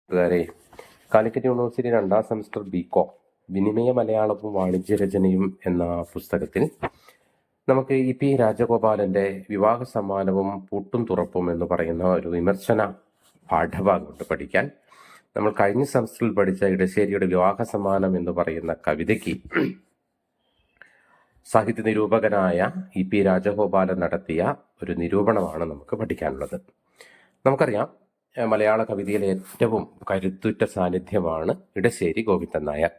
കൂട്ടുകാരെ, Calicut university 2ാം semester BCom വിനിമയ മലയാളവും വാണിജ്യരചനയും എന്ന പുസ്തകത്തിൽ നമുക്ക് ഇ.പി. രാജഗോപാലന്റെ വിവാഹ സമ്മാനവും പൂട്ടും തുറപ്പും എന്ന് പറയുന്ന ഒരു വിമർശന പാഠഭാഗമുണ്ട് പഠിക്കാൻ. നമ്മൾ കഴിഞ്ഞ സെമസ്റ്ററിൽ പഠിച്ച ഇടശ്ശേരിയുടെ വിവാഹ സമ്മാനം എന്ന് പറയുന്ന കവിതയ്ക്ക് സാഹിത്യ നിരൂപകനായ ഇ.പി. രാജഗോപാലൻ നടത്തിയ ഒരു നിരൂപണമാണ് നമുക്ക് പഠിക്കാനുള്ളത്. നമുക്കറിയാം, മലയാള കവിതയിലെ ഏറ്റവും കരുത്തുറ്റ സാന്നിധ്യമാണ് ഇടശ്ശേരി ഗോവിന്ദൻ നായർ.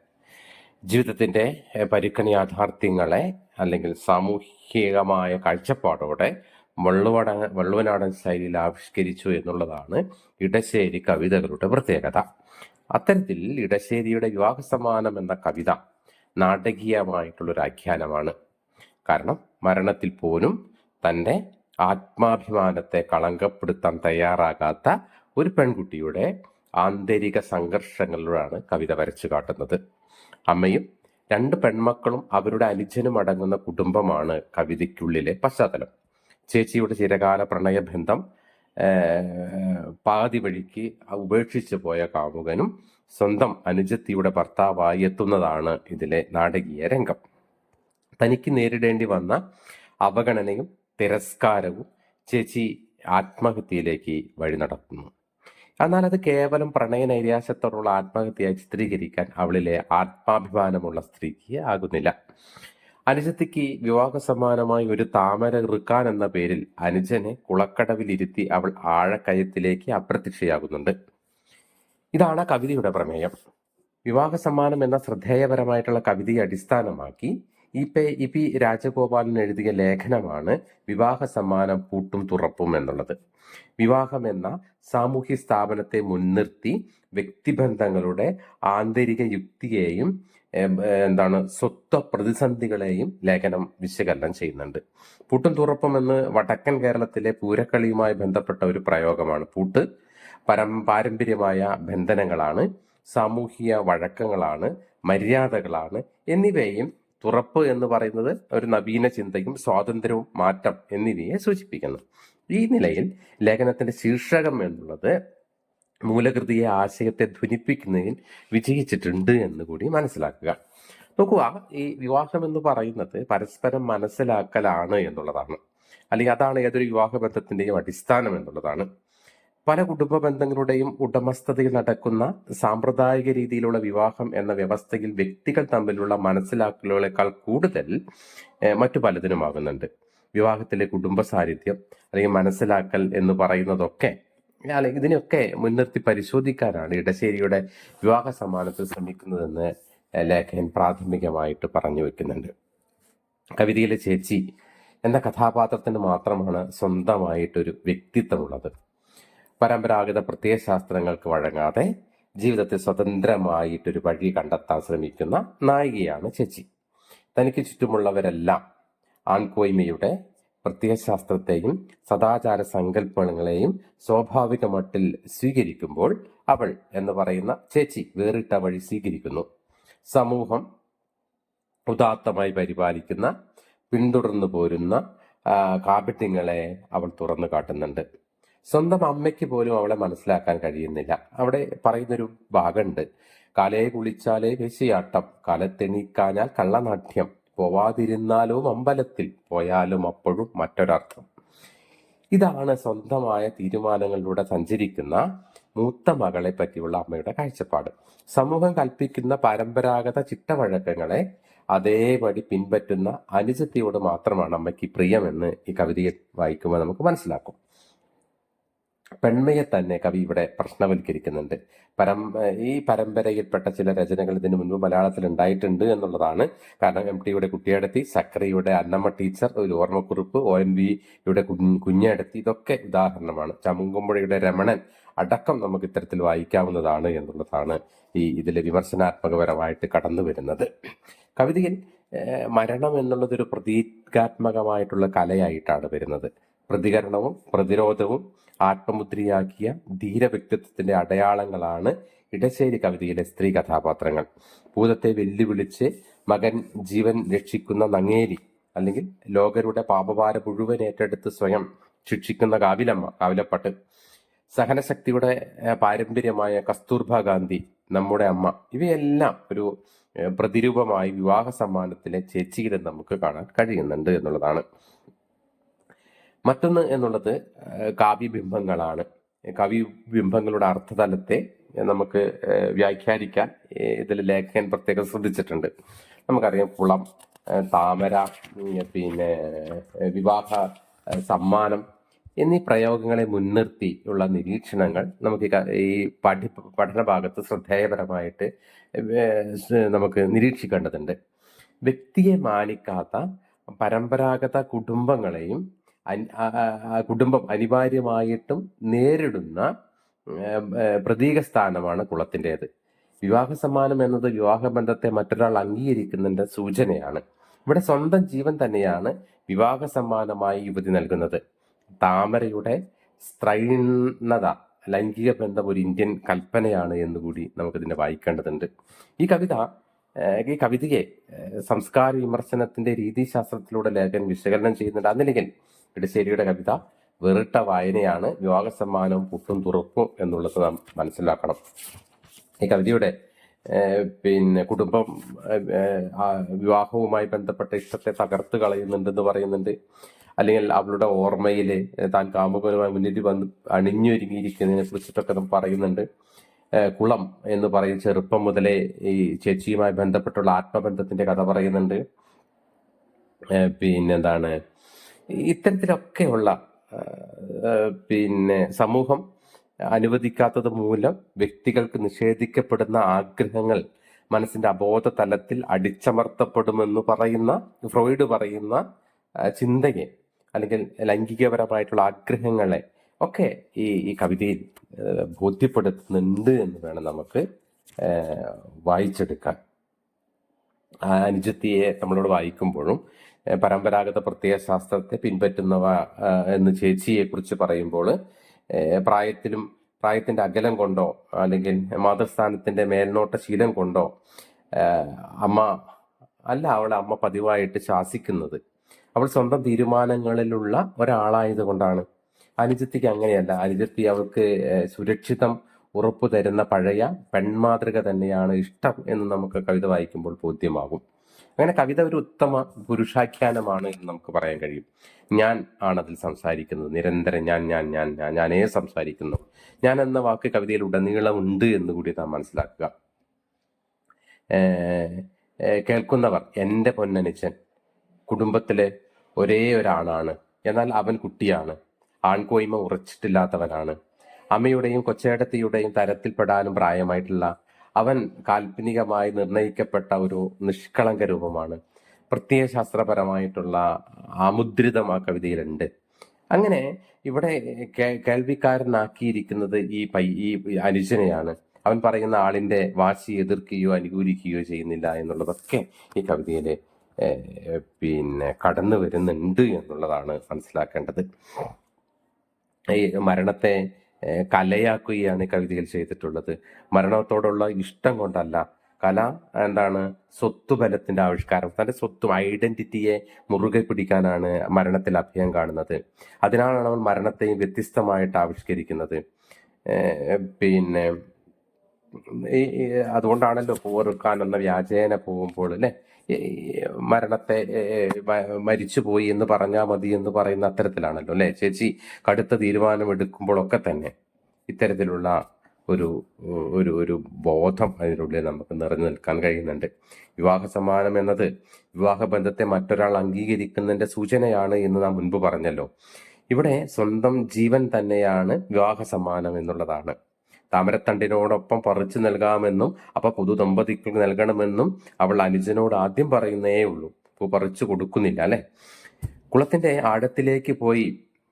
ജീവിതത്തിൻ്റെ പരുക്കൻ യാഥാർത്ഥ്യങ്ങളെ അല്ലെങ്കിൽ സാമൂഹികമായ കാഴ്ചപ്പാടോടെ വള്ളുവനാടൻ ശൈലിയിൽ ആവിഷ്കരിച്ചു എന്നുള്ളതാണ് ഇടശ്ശേരി കവിതകളുടെ പ്രത്യേകത. അത്തരത്തിൽ ഇടശ്ശേരിയുടെ വിവാഹ സമ്മാനം എന്ന കവിത നാടകീയമായിട്ടുള്ളൊരു ആഖ്യാനമാണ്. കാരണം മരണത്തിൽ പോലും തൻ്റെ ആത്മാഭിമാനത്തെ കളങ്കപ്പെടുത്താൻ തയ്യാറാകാത്ത ഒരു പെൺകുട്ടിയുടെ ആന്തരിക സംഘർഷങ്ങളിലാണ് കവിത വരച്ചു കാട്ടുന്നത്. അമ്മയും 2 പെൺമക്കളും അവരുടെ അനുജനും അടങ്ങുന്ന കുടുംബമാണ് കവിതയ്ക്കുള്ളിലെ പശ്ചാത്തലം. ചേച്ചിയുടെ ചിരകാല പ്രണയബന്ധം പാതി വഴിക്ക് ഉപേക്ഷിച്ചു പോയ കാമുകനും സ്വന്തം അനുജത്തിയുടെ ഭർത്താവായി എത്തുന്നതാണ് ഇതിലെ നാടകീയ രംഗം. തനിക്ക് നേരിടേണ്ടി വന്ന അവഗണനയും തിരസ്കാരവും ചേച്ചി ആത്മഹത്യയിലേക്ക് വഴി നടത്തുന്നു. എന്നാൽ അത് കേവലം പ്രണയ നൈരാശ്യത്തോടുള്ള ആത്മഹത്യയായി ചിത്രീകരിക്കാൻ അവളിലെ ആത്മാഭിമാനമുള്ള സ്ത്രീക്ക് ആകുന്നില്ല. അനുജത്തിക്ക് വിവാഹ സമ്മാനമായി ഒരു താമര ഇറുക്കാൻ എന്ന പേരിൽ അനുജനെ കുളക്കടവിലിരുത്തി അവൾ ആഴക്കയത്തിലേക്ക് അപ്രത്യക്ഷയാകുന്നുണ്ട്. ഇതാണ് കവിതയുടെ പ്രമേയം. വിവാഹ സമ്മാനം എന്ന ശ്രദ്ധേയപരമായിട്ടുള്ള കവിതയെ അടിസ്ഥാനമാക്കി ഇ.പി. രാജഗോപാലൻ എഴുതിയ ലേഖനമാണ് വിവാഹ സമ്മാനം പൂട്ടും തുറപ്പും എന്നുള്ളത്. വിവാഹം എന്ന സാമൂഹ്യ സ്ഥാപനത്തെ മുൻനിർത്തി വ്യക്തിബന്ധങ്ങളുടെ ആന്തരിക യുക്തിയെയും സ്വത്വ പ്രതിസന്ധികളെയും ലേഖനം വിശകലനം ചെയ്യുന്നുണ്ട്. പൂട്ടും തുറപ്പും എന്ന് വടക്കൻ കേരളത്തിലെ പൂരക്കളിയുമായി ബന്ധപ്പെട്ട ഒരു പ്രയോഗമാണ്. പൂട്ട് പാരമ്പര്യമായ ബന്ധനങ്ങളാണ്, സാമൂഹിക വഴക്കങ്ങളാണ്, മര്യാദകളാണ് എന്നിവയും തുറപ്പ് എന്ന് പറയുന്നത് ഒരു നവീന ചിന്തയും സ്വാതന്ത്ര്യവും മാറ്റം എന്നിവയെ സൂചിപ്പിക്കുന്നു. ഈ നിലയിൽ ലേഖനത്തിന്റെ ശീർഷകം എന്നുള്ളത് മൂലകൃതിയെ ആശയത്തെ ധ്വനിപ്പിക്കുന്നതിൽ വിജയിച്ചിട്ടുണ്ട് എന്ന് കൂടി മനസ്സിലാക്കുക. നോക്കുക, ഈ വിവാഹം എന്ന് പറയുന്നത് പരസ്പരം മനസ്സിലാക്കലാണ് എന്നുള്ളതാണ്, അല്ലെങ്കിൽ അതാണ് ഏതൊരു വിവാഹ ബന്ധത്തിന്റെയും അടിസ്ഥാനം എന്നുള്ളതാണ്. പല കുടുംബ ബന്ധങ്ങളുടെയും ഉടമസ്ഥതയിൽ നടക്കുന്ന സാമ്പ്രദായിക രീതിയിലുള്ള വിവാഹം എന്ന വ്യവസ്ഥയിൽ വ്യക്തികൾ തമ്മിലുള്ള മനസ്സിലാക്കലുകളേക്കാൾ കൂടുതൽ മറ്റു പലതിനുമാകുന്നുണ്ട്. വിവാഹത്തിലെ കുടുംബ സാന്നിധ്യം അല്ലെങ്കിൽ മനസ്സിലാക്കൽ എന്ന് പറയുന്നതൊക്കെ അല്ലെങ്കിൽ ഇതിനൊക്കെ മുൻനിർത്തി പരിശോധിക്കാനാണ് ഇടശ്ശേരിയുടെ വിവാഹ സമ്മാനത്തിൽ ശ്രമിക്കുന്നതെന്ന് ലേഖകൻ പ്രാഥമികമായിട്ട് പറഞ്ഞു വെക്കുന്നുണ്ട്. കവിതയിലെ ചേച്ചി എന്ന കഥാപാത്രത്തിന് മാത്രമാണ് സ്വന്തമായിട്ടൊരു വ്യക്തിത്വമുള്ളത്. പരമ്പരാഗത പ്രത്യയശാസ്ത്രങ്ങൾക്ക് വഴങ്ങാതെ ജീവിതത്തിൽ സ്വതന്ത്രമായിട്ടൊരു വഴി കണ്ടെത്താൻ ശ്രമിക്കുന്ന നായികയാണ് ചേച്ചി. തനിക്ക് ചുറ്റുമുള്ളവരെല്ലാം ആൺകോയ്മയുടെ പ്രത്യയശാസ്ത്രത്തെയും സദാചാര സങ്കല്പങ്ങളെയും സ്വാഭാവിക മട്ടിൽ സ്വീകരിക്കുമ്പോൾ അവൾ എന്ന് പറയുന്ന ചേച്ചി വേറിട്ട വഴി സ്വീകരിക്കുന്നു. സമൂഹം ഉദാത്തമായി പരിപാലിക്കുന്ന പിന്തുടർന്നു പോരുന്ന കാപട്യങ്ങളെ അവൾ തുറന്നു കാട്ടുന്നുണ്ട്. സ്വന്തം അമ്മയ്ക്ക് പോലും അവളെ മനസ്സിലാക്കാൻ കഴിയുന്നില്ല. അവിടെ പറയുന്നൊരു ഭാഗമുണ്ട്: കാലയെ കുളിച്ചാലേ വേശ്യയാട്ടം, കാലത്തെണീക്കാഞ്ഞാൽ കള്ളനാട്യം, പോവാതിരുന്നാലും അമ്പലത്തിൽ, പോയാലും അപ്പോഴും മറ്റൊരർത്ഥം. ഇതാണ് സ്വന്തമായ തീരുമാനങ്ങളിലൂടെ സഞ്ചരിക്കുന്ന മൂത്ത മകളെ പറ്റിയുള്ള അമ്മയുടെ കാഴ്ചപ്പാട്. സമൂഹം കൽപ്പിക്കുന്ന പരമ്പരാഗത ചിട്ടവഴക്കങ്ങളെ അതേപടി പിൻപറ്റുന്ന അനുജത്തിയോട് മാത്രമാണ് അമ്മയ്ക്ക് പ്രിയമെന്ന് ഈ കവിതയിൽ വായിക്കുമ്പോൾ നമുക്ക് മനസ്സിലാക്കും. പെൺമയെ തന്നെ കവി ഇവിടെ പ്രശ്നവൽക്കരിക്കുന്നുണ്ട്. ഈ പരമ്പരയിൽപ്പെട്ട ചില രചനകൾ ഇതിനു മുൻപ് മലയാളത്തിൽ ഉണ്ടായിട്ടുണ്ട് എന്നുള്ളതാണ്. കാരണം എം.ടിയുടെ കുട്ടിയടത്തി, സക്കറിയുടെ അന്നമ്മ ടീച്ചർ ഒരു ഓർമ്മക്കുറിപ്പ്, ONV.യുടെ കുഞ്ഞടത്തി, ഇതൊക്കെ ഉദാഹരണമാണ്. ചമുങ്കുമ്പുഴയുടെ രമണൻ അടക്കം നമുക്ക് ഇത്തരത്തിൽ വായിക്കാവുന്നതാണ് എന്നുള്ളതാണ് ഇതിലെ വിമർശനാത്മകപരമായിട്ട് കടന്നു വരുന്നത്. കവിതയിൽ മരണം എന്നുള്ളതൊരു പ്രതീകാത്മകമായിട്ടുള്ള കലയായിട്ടാണ് വരുന്നത്. പ്രതികരണവും പ്രതിരോധവും ആത്മമുദ്രയാക്കിയ ധീരവ്യക്തിത്വത്തിന്റെ അടയാളങ്ങളാണ് ഇടശ്ശേരി കവിതയിലെ സ്ത്രീ കഥാപാത്രങ്ങൾ. ഭൂതത്തെ വെല്ലുവിളിച്ച് മകൻ ജീവൻ രക്ഷിക്കുന്ന നങ്ങേലി, അല്ലെങ്കിൽ ലോകരുടെ പാപഭാരം മുഴുവൻ ഏറ്റെടുത്ത് സ്വയം ശിക്ഷിക്കുന്ന കാവിലമ്മ, കാവിലപ്പട്ട്, സഹനശക്തിയുടെ പാരമ്പര്യമായ കസ്തൂർബ ഗാന്ധി, നമ്മുടെ അമ്മ, ഇവയെല്ലാം ഒരു പ്രതിരൂപമായി വിവാഹ സമ്മാനത്തിലെ ചേച്ചിയിലും നമുക്ക് കാണാൻ കഴിയുന്നുണ്ട് എന്നുള്ളതാണ്. മറ്റൊന്ന് എന്നുള്ളത് കാവ്യബിംബങ്ങളാണ്. കാവ്യബിംബങ്ങളുടെ അർത്ഥതലത്തെ നമുക്ക് വ്യാഖ്യാനിക്കാൻ ഇതിൽ ലേഖകൻ പ്രത്യേകം ശ്രദ്ധിച്ചിട്ടുണ്ട്. നമുക്കറിയാം, കുളം, താമര, പിന്നെ വിവാഹ സമ്മാനം എന്നീ പ്രയോഗങ്ങളെ മുൻനിർത്തി ഉള്ള നിരീക്ഷണങ്ങൾ നമുക്ക് ഈ പഠന ഭാഗത്ത് ശ്രദ്ധേയപരമായിട്ട് നമുക്ക് നിരീക്ഷിക്കേണ്ടതുണ്ട്. വ്യക്തിയെ മാനിക്കാത്ത പരമ്പരാഗത കുടുംബങ്ങളെയും കുടുംബം അനിവാര്യമായിട്ടും നേരിടുന്ന പ്രതീക സ്ഥാനമാണ് കുളത്തിൻ്റെത്. വിവാഹ സമ്മാനം എന്നത് വിവാഹബന്ധത്തെ മറ്റൊരാൾ അംഗീകരിക്കുന്നതിന്റെ സൂചനയാണ്. ഇവിടെ സ്വന്തം ജീവൻ തന്നെയാണ് വിവാഹ സമ്മാനമായി യുവതി നൽകുന്നത്. താമരയുടെ സ്ത്രൈണത, ലൈംഗിക ബന്ധം ഒരു ഇന്ത്യൻ കൽപ്പനയാണ് എന്നുകൂടി നമുക്കിതിനെ വായിക്കേണ്ടതുണ്ട്. ഈ കവിതയെ സംസ്കാര വിമർശനത്തിന്റെ രീതിശാസ്ത്രത്തിലൂടെ ലേഖകൻ വിശകലനം ചെയ്യുന്നുണ്ട്. അതില്ലെങ്കിൽ ഇടശ്ശേരിയുടെ കവിത വേറിട്ട വായനയാണ്. വിവാഹ സമ്മാനവും പുട്ടും തുറപ്പും എന്നുള്ളത് നാം മനസ്സിലാക്കണം. ഈ കവിതയുടെ കുടുംബം വിവാഹവുമായി ബന്ധപ്പെട്ട ഇഷ്ടത്തെ തകർത്ത് കളയുന്നുണ്ടെന്ന് പറയുന്നുണ്ട്. അല്ലെങ്കിൽ അവളുടെ ഓർമ്മയിൽ താൻ കാമുകനുമായി മുന്നിൽ വന്ന് അണിഞ്ഞൊരുങ്ങിയിരിക്കുന്നതിനെ കുറിച്ചിട്ടൊക്കെ പറയുന്നുണ്ട്. കുളം എന്ന് പറയും ചെറുപ്പം മുതലേ ഈ ചേച്ചിയുമായി ബന്ധപ്പെട്ടുള്ള ആത്മബന്ധത്തിന്റെ കഥ പറയുന്നുണ്ട്. പിന്നെന്താണ്, ഇത്തരത്തിലൊക്കെയുള്ള സമൂഹം അനുവദിക്കാത്തത് മൂലം വ്യക്തികൾക്ക് നിഷേധിക്കപ്പെടുന്ന ആഗ്രഹങ്ങൾ മനസ്സിന്റെ അബോധ തലത്തിൽ അടിച്ചമർത്തപ്പെടുമെന്ന് പറയുന്ന ഫ്രോയിഡ് പറയുന്ന ചിന്തയെ, അല്ലെങ്കിൽ ലൈംഗികപരമായിട്ടുള്ള ആഗ്രഹങ്ങളെ ഒക്കെ ഈ കവിതയിൽ ബോധ്യപ്പെടുത്തുന്നുണ്ട് എന്ന് വേണം നമുക്ക് വായിച്ചെടുക്കാൻ. അനുജത്തിയെ നമ്മളോട് വായിക്കുമ്പോഴും പരമ്പരാഗത പ്രത്യയശാസ്ത്രത്തെ പിൻപറ്റുന്നവ എന്ന് ചേച്ചിയെ കുറിച്ച് പറയുമ്പോൾ പ്രായത്തിന്റെ അകലം കൊണ്ടോ അല്ലെങ്കിൽ മാതൃസ്ഥാനത്തിന്റെ മേൽനോട്ട ശീലം കൊണ്ടോ അവളെ അമ്മ പതിവായിട്ട് ശാസിക്കുന്നത് അവൾ സ്വന്തം തീരുമാനങ്ങളിലുള്ള ഒരാളായത് കൊണ്ടാണ്. അനുജത്തിക്ക് അങ്ങനെയല്ല. അനുജത്തി അവൾക്ക് സുരക്ഷിതം ഉറപ്പു തരുന്ന പഴയ പെൺമാതൃക തന്നെയാണ് ഇഷ്ടം എന്ന് നമുക്ക് കവിത വായിക്കുമ്പോൾ ബോധ്യമാകും. അങ്ങനെ കവിത ഒരു ഉത്തമ പുരുഷാഖ്യാനമാണ് എന്ന് നമുക്ക് പറയാൻ കഴിയും. ഞാൻ ആണതിൽ സംസാരിക്കുന്നത്. നിരന്തരം ഞാനേ സംസാരിക്കുന്നു. ഞാൻ എന്ന വാക്ക് കവിതയിൽ ഉടനീളം ഉണ്ട് എന്ന് കൂടി നാം മനസ്സിലാക്കുക. കേൾക്കുന്നവർ, എൻ്റെ പൊന്നനുജൻ കുടുംബത്തിലെ ഒരേ ഒരാളാണ്. എന്നാൽ അവൻ കുട്ടിയാണ്. ആൺകോയ്മ ഉറച്ചിട്ടില്ലാത്തവനാണ്. അമ്മയുടെയും കൊച്ചേടത്തിയുടെയും തരത്തിൽപ്പെടാനും പ്രായമായിട്ടുള്ള അവൻ കാൽപ്പനികമായി നിർണയിക്കപ്പെട്ട ഒരു നിഷ്കളങ്ക രൂപമാണ്. പ്രത്യയശാസ്ത്രപരമായിട്ടുള്ള ആമുദ്രിതം ആ കവിതയിലുണ്ട്. അങ്ങനെ ഇവിടെ കേൾവിക്കാരനാക്കിയിരിക്കുന്നത് ഈ അനുജനെയാണ്. അവൻ പറയുന്ന ആളിന്റെ വാശി എതിർക്കുകയോ അനുകൂലിക്കുകയോ ചെയ്യുന്നില്ല എന്നുള്ളതൊക്കെ ഈ കവിതയിലെ കടന്നു വരുന്നുണ്ട് എന്നുള്ളതാണ് മനസ്സിലാക്കേണ്ടത്. ഈ മരണത്തെ കലയാക്കുകയാണ് ഈ കവിതയിൽ ചെയ്തിട്ടുള്ളത്. മരണത്തോടുള്ള ഇഷ്ടം കൊണ്ടല്ല. കല എന്താണ്? സ്വത്തുബലത്തിന്റെ ആവിഷ്കാരം. തന്റെ സ്വത്തും ഐഡന്റിറ്റിയെ മുറുകെ പിടിക്കാനാണ് മരണത്തിൽ അഭയം കാണുന്നത്. അതിനാണ് അവൻ മരണത്തെയും വ്യത്യസ്തമായിട്ട് ആവിഷ്കരിക്കുന്നത്. അതുകൊണ്ടാണല്ലോ പോറുക്കാൻ എന്ന വ്യാജേന പോകുമ്പോൾ അല്ലെ, മരണത്തെ മരിച്ചുപോയി എന്ന് പറഞ്ഞാൽ മതി എന്ന് പറയുന്ന അത്തരത്തിലാണല്ലോ അല്ലെ ചേച്ചി കടുത്ത തീരുമാനം എടുക്കുമ്പോഴൊക്കെ തന്നെ ഇത്തരത്തിലുള്ള ഒരു ഒരു ഒരു ബോധം അതിനുള്ളിൽ നമുക്ക് നിറഞ്ഞു നിൽക്കാൻ കഴിയുന്നുണ്ട്. വിവാഹ സമ്മാനം എന്നത് വിവാഹബന്ധത്തെ മറ്റൊരാൾ അംഗീകരിക്കുന്നതിന്റെ സൂചനയാണ് എന്ന് നാം മുൻപ് പറഞ്ഞല്ലോ. ഇവിടെ സ്വന്തം ജീവൻ തന്നെയാണ് വിവാഹ സമ്മാനം എന്നുള്ളതാണ്. താമരത്തണ്ടിനോടൊപ്പം പറിച്ചു നൽകാമെന്നും അപ്പൊ പുതു ദമ്പതികൾക്ക് നൽകണമെന്നും അവൾ അനുജനോട് ആദ്യം പറയുന്നേ ഉള്ളൂ. പൂ പറിച്ചു കൊടുക്കുന്നില്ല അല്ലെ. കുളത്തിന്റെ ആഴത്തിലേക്ക് പോയി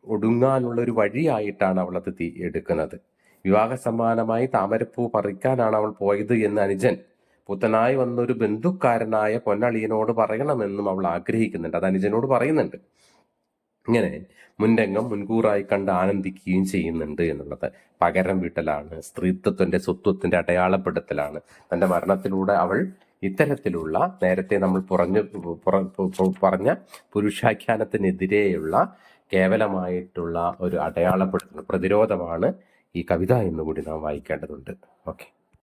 ഒടുങ്ങാനുള്ള ഒരു വഴിയായിട്ടാണ് അവൾ അത് എടുക്കുന്നത്. വിവാഹ സമ്മാനമായി താമരപ്പൂ പറിക്കാനാണ് അവൾ പോയത് എന്ന് അനുജൻ പുത്തനായി വന്നൊരു ബന്ധുക്കാരനായ പൊന്നളിയനോട് പറയണമെന്നും അവൾ ആഗ്രഹിക്കുന്നുണ്ട്. അത് അനുജനോട് പറയുന്നുണ്ട്. ഇങ്ങനെ മുൻരംഗം മുൻകൂറായി കണ്ട് ആനന്ദിക്കുകയും ചെയ്യുന്നുണ്ട് എന്നുള്ളത് പകരം വീട്ടലാണ്, സ്ത്രീത്വത്തിന്റെ സ്വത്വത്തിന്റെ അടയാളപ്പെടുത്തലാണ്. തന്റെ മരണത്തിലൂടെ അവൾ ഇത്തരത്തിലുള്ള നേരത്തെ നമ്മൾ പറഞ്ഞ പുരുഷാഖ്യാനത്തിനെതിരെയുള്ള കേവലമായിട്ടുള്ള ഒരു അടയാളപ്പെടുത്തൽ പ്രതിരോധമാണ് ഈ കവിത എന്നുകൂടി നാം വായിക്കേണ്ടതുണ്ട്. ഓക്കെ.